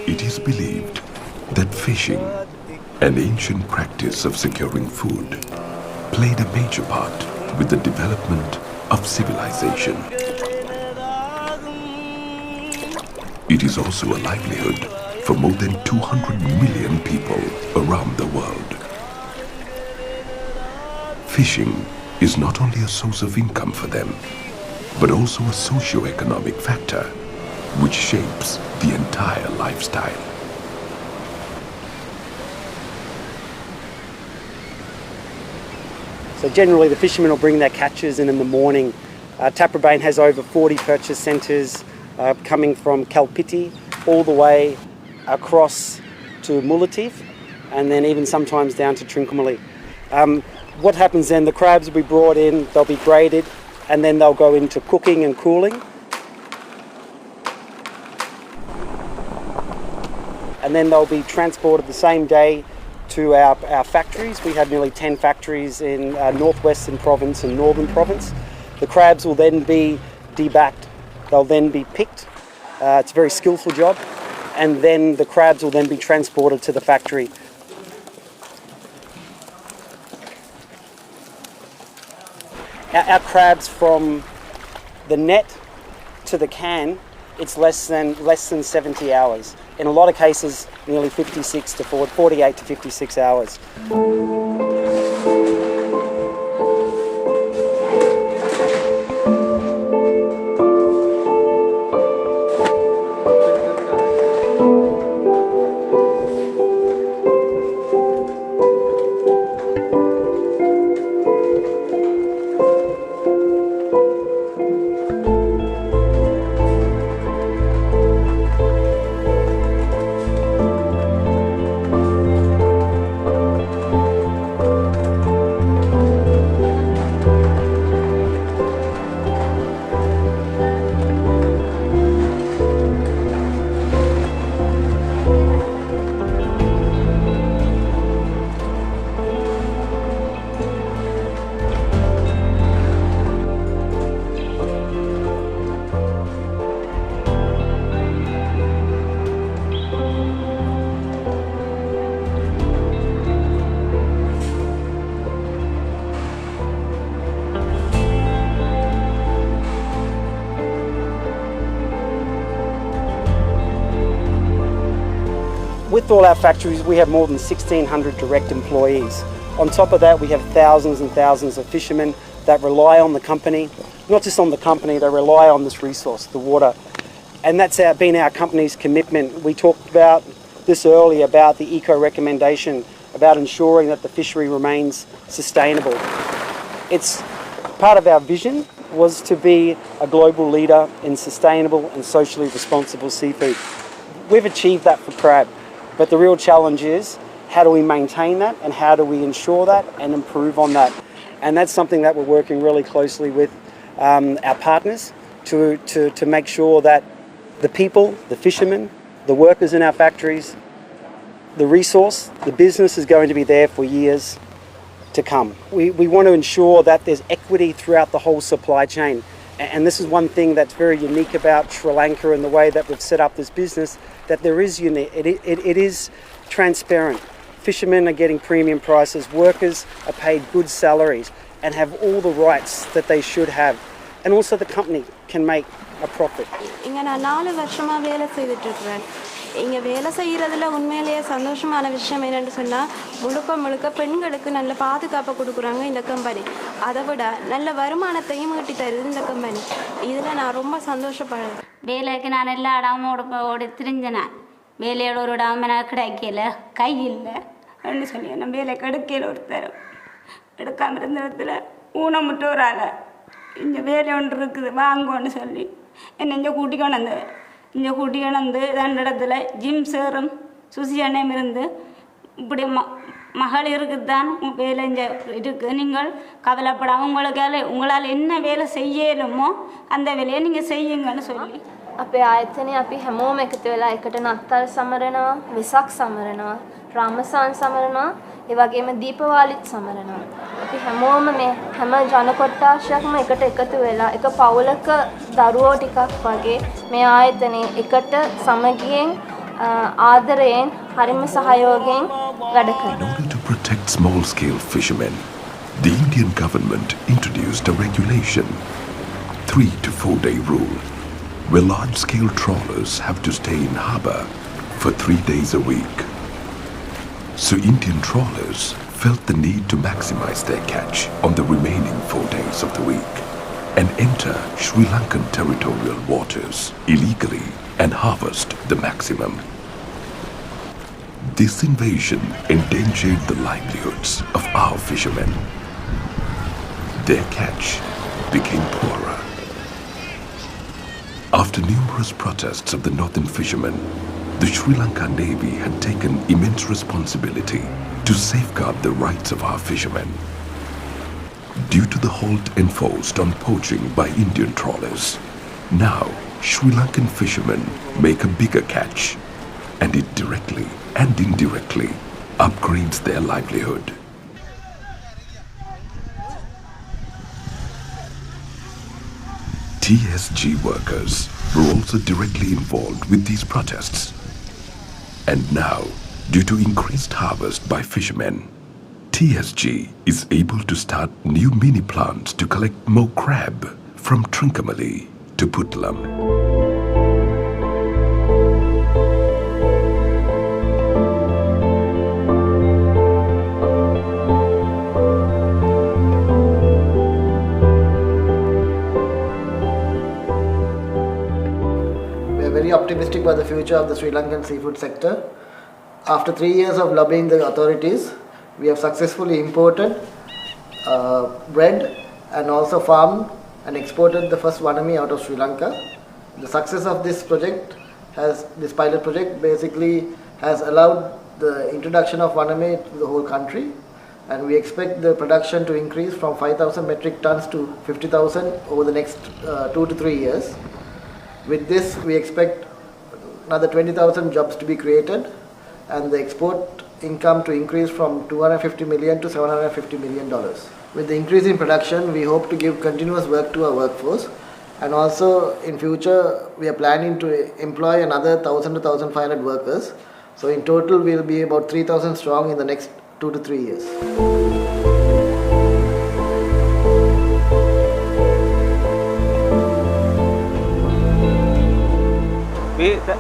It is believed that fishing, an ancient practice of securing food, played a major part with the development of civilization. It is also a livelihood for more than 200 million people around the world. Fishing is not only a source of income for them, but also a socio-economic factor which shapes the entire lifestyle. So generally the fishermen will bring their catches in the morning. Taprobane has over 40 purchase centres coming from Kalpiti all the way across to Mullatif and then even sometimes down to Trincomalee. What happens then, the crabs will be brought in, they'll be graded and then they'll go into cooking and cooling. And then they'll be transported the same day to our factories. We have nearly 10 factories in Northwestern Province and Northern Province. The crabs will then be debacked. They'll then be picked. It's a very skillful job. And then the crabs will then be transported to the factory. Our crabs from the net to the can, it's less than 70 hours. In a lot of cases, nearly 48 to 56 hours. With all our factories, we have more than 1,600 direct employees. On top of that, we have thousands and thousands of fishermen that rely on the company. Not just on the company, they rely on this resource, the water. And that's been our company's commitment. We talked about this earlier, about the eco recommendation, about ensuring that the fishery remains sustainable. It's part of our vision was to be a global leader in sustainable and socially responsible seafood. We've achieved that for crab, but the real challenge is how do we maintain that and how do we ensure that and improve on that? And that's something that we're working really closely with our partners to make sure that the people, the fishermen, the workers in our factories, the resource, the business is going to be there for years to come. We want to ensure that there's equity throughout the whole supply chain. And this is one thing that's very unique about Sri Lanka and the way that we've set up this business, that there is it is transparent. Fishermen are getting premium prices, workers are paid good salaries and have all the rights that they should have. And also the company can make a profit. இங்கே நான் 4 வருஷமாக வேலை செய்துட்ருக்குறேன். இங்கே வேலை செய்கிறதுல உண்மையிலேயே சந்தோஷமான விஷயம் என்னென்னு சொன்னால் முழுக்க பெண்களுக்கு நல்ல பாதுகாப்பை கொடுக்குறாங்க இந்த கம்பெனி. அதை விட நல்ல வருமானத்தையும் ஈட்டி தருது இந்த கம்பெனி. இதில் நான் ரொம்ப சந்தோஷப்படுறேன். வேலைக்கு நான் எல்லா இடமும் ஓடி திரிஞ்சேன். வேலையோட ஒரு இடம் எனக்கு கிடைக்கல, கை இல்லை அப்படின்னு சொல்லி நான் வேலை கிடைக்கல ஒருத்தர் எடுக்காமல் இருந்த இடத்துல ஊனமுட்டு ஒரு ஆளை இங்கே வேலை ஒன்று இருக்குது வாங்கன்னு சொல்லி என்னை இங்கே கூட்டிக்கொண்டு ரெண்டு இடத்துல ஜிம் சேரும் சுசியனையும் இருந்து இப்படி மகளிருக்கு தான் வேலை இங்கே இருக்குது, நீங்கள் கவலைப்படாமல் உங்களால் என்ன வேலை செய்யலுமோ அந்த வேலையை நீங்கள் செய்யுங்கன்னு சொல்லி අපේ ආයතනයේ අපි හැමෝම එකතු වෙලා එකට නත්තල් සමරනවා, වෙසක් සමරනවා, රාමසාන් සමරනවා, ඒ වගේම දීපවාලිත් සමරනවා. අපි හැමෝම මේ හැම ජන කොට්ටාශයක්ම එකට එකතු වෙලා එක පවුලක දරුවෝ ටිකක් වගේ මේ ආයතනයේ එකට සමගියෙන් ආදරයෙන් හරිම සහයෝගයෙන් වැඩ කරනවා. In order to protect small-scale fishermen, the Indian government introduced a regulation, 3 to 4 day rule, where large-scale trawlers have to stay in harbour for 3 days a week. So Indian trawlers felt the need to maximize their catch on the remaining 4 days of the week and enter Sri Lankan territorial waters illegally and harvest the maximum. This invasion endangered the livelihoods of our fishermen. Their catch became poorer. After numerous protests of the northern fishermen, the Sri Lanka Navy had taken immense responsibility to safeguard the rights of our fishermen. Due to the halt enforced on poaching by Indian trawlers, now Sri Lankan fishermen make a bigger catch, and it directly and indirectly upgrades their livelihood. TSG workers were also directly involved with these protests. And now, due to increased harvest by fishermen, TSG is able to start new mini plants to collect more crab from Trincomalee to Puttalam. Optimistic about the future of the Sri Lankan seafood sector. After 3 years of lobbying the authorities, we have successfully imported, bred and also farmed and exported the first wanami out of Sri Lanka. The success of this pilot project basically has allowed the introduction of wanami to the whole country, and we expect the production to increase from 5,000 metric tons to 50,000 over the next 2 to 3 years. With this, we expect another 20,000 jobs to be created and the export income to increase from $250 million to $750 million. With the increase in production, we hope to give continuous work to our workforce, and also in future we are planning to employ another 1,000 to 1,500 workers. So in total we will be about 3,000 strong in the next 2 to 3 years.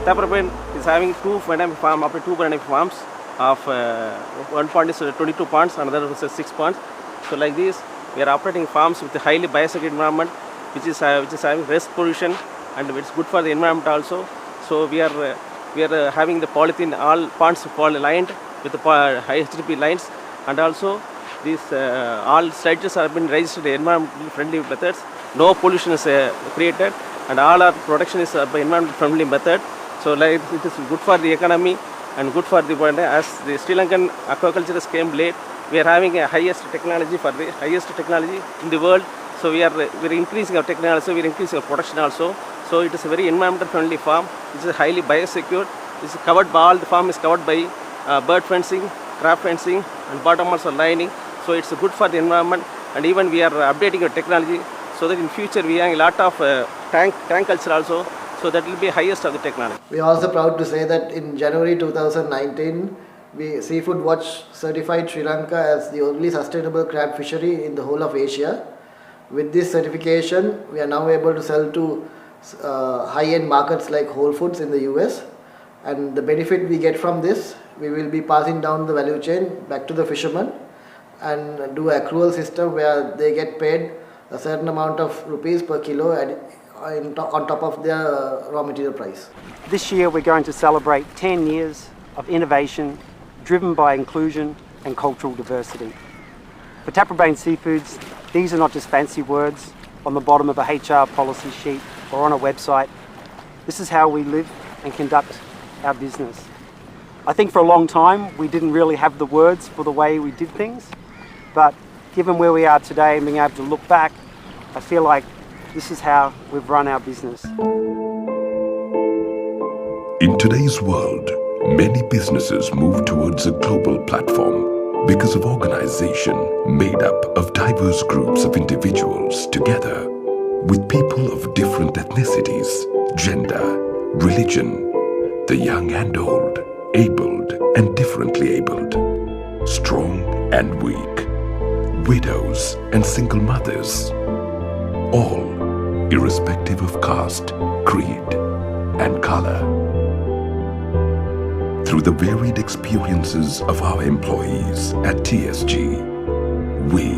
Taprobane is having two banana farms of one pond is 22 ponds, another is 6 ponds. So like this, we are operating farms with a highly biosecure environment, which is having less pollution, and it's good for the environment also. So we are having the polythene, all ponds lined with the high HDP lines, and also these all structures have been registered environmentally friendly methods. no pollution is created, and all our production is by environment friendly method. So like it is good for the economy and good for the world. As the Sri Lankan aquaculturists came late, we are having a highest technology in the world. So we are increasing our technology, we are increasing our production also. So it is a very environmental friendly farm. It is highly biosecured. It's covered by all the farm is covered by bird fencing, crab fencing, and bottom also lining. So it's good for the environment. And even we are updating our technology so that in future we have a lot of tank culture also. So that will be highest of the technology. We are also proud to say that in January 2019, Seafood Watch certified Sri Lanka as the only sustainable crab fishery in the whole of Asia. With this certification, we are now able to sell to high-end markets like Whole Foods in the US. And the benefit we get from this, we will be passing down the value chain back to the fishermen and do an accrual system where they get paid a certain amount of rupees per kilo on top of their raw material price. This year we're going to celebrate 10 years of innovation driven by inclusion and cultural diversity. For Taprobane Seafoods, these are not just fancy words on the bottom of a HR policy sheet or on a website. This is how we live and conduct our business. I think for a long time we didn't really have the words for the way we did things, but given where we are today and being able to look back, I feel like this is how we've run our business. In today's world, many businesses move towards a global platform because of organization made up of diverse groups of individuals together with people of different ethnicities, gender, religion, the young and old, abled and differently abled, strong and weak, widows and single mothers, all irrespective of caste, creed and color. Through the varied experiences of our employees at TSG, we,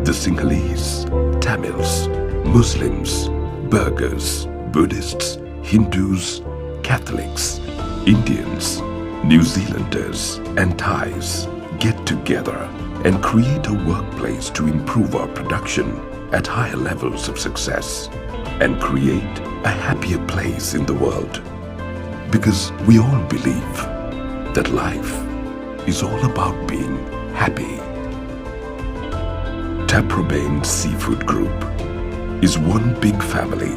the Sinhalese, Tamils, Muslims, Burghers, Buddhists, Hindus, Catholics, Indians, New Zealanders and Thais get together and create a workplace to improve our production at higher levels of success and create a happier place in the world. Because we all believe that life is all about being happy. Taprobane Seafood Group is one big family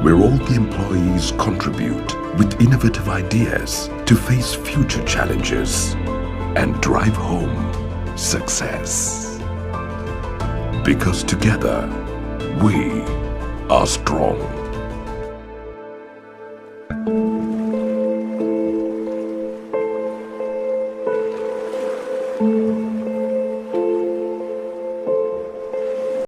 where all the employees contribute with innovative ideas to face future challenges and drive home success. Because together, we are strong.